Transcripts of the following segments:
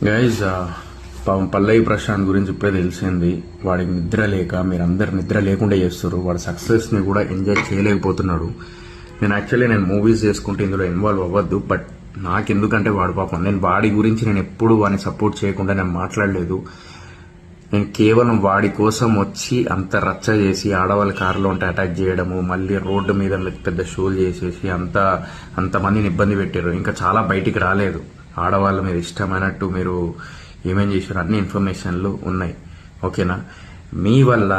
Guys పాపం పల్లవి ప్రశాంత్ గురించి ఇప్పుడే తెలిసింది. వాడికి నిద్ర లేక మీరందరు నిద్ర లేకుండా చేస్తారు. వాడి సక్సెస్ని కూడా ఎంజాయ్ చేయలేకపోతున్నాడు. నేను మూవీస్ చేసుకుంటే ఇందులో ఇన్వాల్వ్ అవ్వద్దు, బట్ నాకెందుకంటే వాడు పాపం నేను వాడి గురించి నేను ఎప్పుడు వాడిని సపోర్ట్ చేయకుండా నేను మాట్లాడలేదు. నేను కేవలం వాడి కోసం వచ్చి అంత రచ్చ చేసి ఆడవాళ్ళ కారులో ఉంటే అటాక్ చేయడము, మళ్ళీ రోడ్డు మీద పెద్ద షోలు చేసేసి అంతమందిని ఇబ్బంది పెట్టారు. ఇంకా చాలా బయటికి రాలేదు. ఆడవాళ్ళ మీద ఇష్టమైనట్టు మీరు ఏమేం చేశారు అన్ని ఇన్ఫర్మేషన్లు ఉన్నాయి. ఓకేనా? మీ వల్ల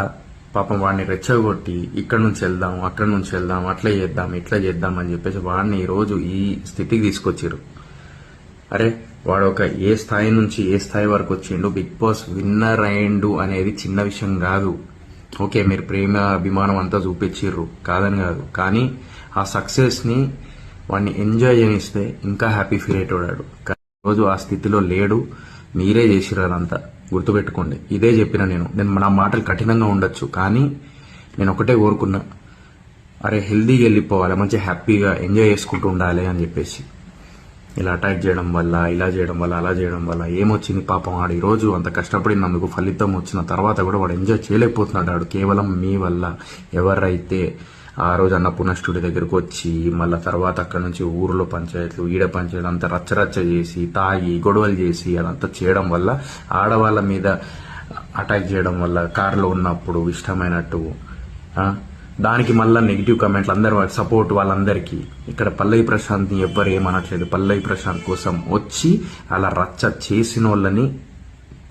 పాపం వాడిని రెచ్చగొట్టి ఇక్కడ నుంచి వెళ్దాం, అక్కడ నుంచి వెళ్దాం, అట్లా చేద్దాం, ఇట్లా చేద్దాం అని చెప్పేసి వాడిని ఈరోజు ఈ స్థితికి తీసుకొచ్చారు. అరే వాడు ఒక ఏ స్థాయి నుంచి ఏ స్థాయి వరకు వచ్చిండు, బిగ్ బాస్ విన్నర్ అయిండు అనేది చిన్న విషయం కాదు. ఓకే, మీరు ప్రేమ అభిమానం అంతా చూపించిర్రు, కాదని కాదు, కానీ ఆ సక్సెస్ ని వాడిని ఎంజాయ్ చేయిస్తే ఇంకా హ్యాపీ ఫీల్ అయ్యేటోడాడు. రోజు ఆ స్థితిలో లేడు. మీరే చేసిర్రు అదంతా, గుర్తుపెట్టుకోండి. ఇదే చెప్పిన నేను నా మాటలు కఠినంగా ఉండొచ్చు, కానీ నేను ఒకటే కోరుకున్నా, అరే హెల్దీగా వెళ్ళిపోవాలి, మంచి హ్యాపీగా ఎంజాయ్ చేసుకుంటూ ఉండాలి అని చెప్పేసి. ఇలా అటాక్ చేయడం వల్ల, ఇలా చేయడం వల్ల, అలా చేయడం వల్ల ఏమొచ్చింది పాపం? వాడు ఈరోజు అంత కష్టపడినందుకు ఫలితం వచ్చిన తర్వాత కూడా వాడు ఎంజాయ్ చేయలేకపోతున్నాడు. కేవలం మీ వల్ల. ఎవరైతే ఆ రోజు అన్నపూర్ణ స్టూడియో దగ్గరకు వచ్చి మళ్ళీ తర్వాత అక్కడ నుంచి ఊర్లో పంచాయతీలు, ఈడ పంచాయతీలు అంతా రచ్చరచ్చ చేసి, తాగి గొడవలు చేసి అదంతా చేయడం వల్ల, ఆడవాళ్ళ మీద అటాక్ చేయడం వల్ల, కారులో ఉన్నప్పుడు ఇష్టమైనట్టు దానికి మళ్ళీ నెగిటివ్ కామెంట్లు అందరు సపోర్ట్ వాళ్ళందరికీ. ఇక్కడ పల్లవి ప్రశాంత్ని ఎవ్వరు ఏమనట్లేదు. పల్లవి ప్రశాంత్ కోసం వచ్చి అలా రచ్చ చేసిన వాళ్ళని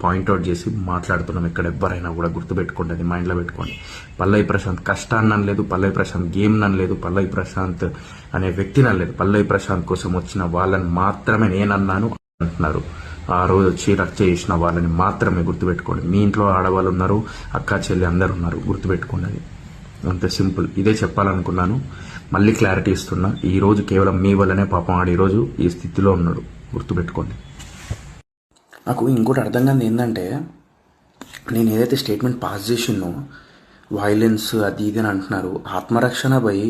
పాయింట్అవుట్ చేసి మాట్లాడుతున్నాం. ఇక్కడ ఎవ్వరైనా కూడా గుర్తుపెట్టుకోండి, అది మైండ్లో పెట్టుకోండి. పల్లవి ప్రశాంత్ కష్టాన్ని అనలేదు, పల్లవి ప్రశాంత్ గేమ్ అనలేదు, పల్లవి ప్రశాంత్ అనే వ్యక్తిని అనలేదు. పల్లవి ప్రశాంత్ కోసం వచ్చిన వాళ్ళని మాత్రమే నేనన్నాను అంటున్నారు. ఆ రోజు వచ్చి రచ్చ చేసిన వాళ్ళని మాత్రమే గుర్తుపెట్టుకోండి. మీ ఇంట్లో ఆడవాళ్ళు ఉన్నారు, అక్క చెల్లి అందరు ఉన్నారు, గుర్తుపెట్టుకోండి. అది అంత సింపుల్. ఇదే చెప్పాలనుకున్నాను, మళ్ళీ క్లారిటీ ఇస్తున్నా. ఈ రోజు కేవలం మీ వల్లనే పాపం ఆడు ఈరోజు ఈ స్థితిలో ఉన్నాడు, గుర్తుపెట్టుకోండి. నాకు ఇంకోటి అర్థం కాదు ఏంటంటే, నేను ఏదైతే స్టేట్మెంట్ పాస్ చేసినో వైలెన్స్ అది ఇది అని అంటున్నారు. ఆత్మరక్షణ భయ్.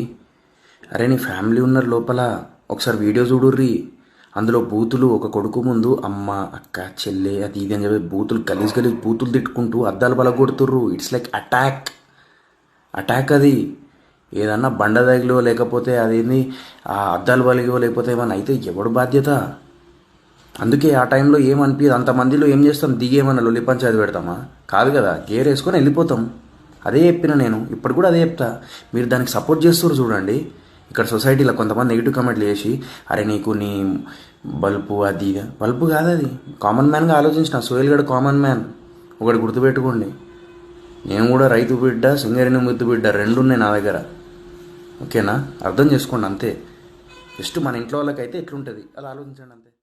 అరే నీ ఫ్యామిలీ ఉన్నారు లోపల, ఒకసారి వీడియో చూడుర్రి. అందులో బూతులు, ఒక కొడుకు ముందు అమ్మ, అక్క, చెల్లె అది ఇది అని చెప్పి బూతులు గలీజ్ బూతులు తిట్టుకుంటూ అద్దాలు బలగొడుతుర్రు. It's like attack. అది ఏదన్నా బండ తగిలో లేకపోతే అదేంది ఆ అద్దాలు బలిగో లేకపోతే ఏమన్నా అయితే ఎవడు బాధ్యత? అందుకే ఆ టైంలో ఏమనిపించదు. అంతమందిలో ఏం చేస్తాం? దిగేమన్నా లొల్లి పంచాయతీ పెడతామా? కాదు కదా, గేర్ వేసుకొని వెళ్ళిపోతాం. అదే చెప్పిన నేను, ఇప్పుడు కూడా అదే చెప్తా. మీరు దానికి సపోర్ట్ చేస్తారు చూడండి. ఇక్కడ సొసైటీలో కొంతమంది నెగిటివ్ కామెంట్లు చేసి, అరే నీకు నీ బల్బు అది బల్బు కాదు, అది కామన్ మ్యాన్గా ఆలోచించిన. సోయల్ గడ్ కామన్ మ్యాన్. ఒకటి గుర్తుపెట్టుకోండి, నేను కూడా రైతు బిడ్డ, సింగరేణి ముద్దు బిడ్డ, రెండు ఉన్నాయి నా దగ్గర. ఓకేనా? అర్థం చేసుకోండి అంతే. జస్ట్ మన ఇంట్లో వాళ్ళకైతే ఎట్లుంటుంది అలా ఆలోచించండి అంతే.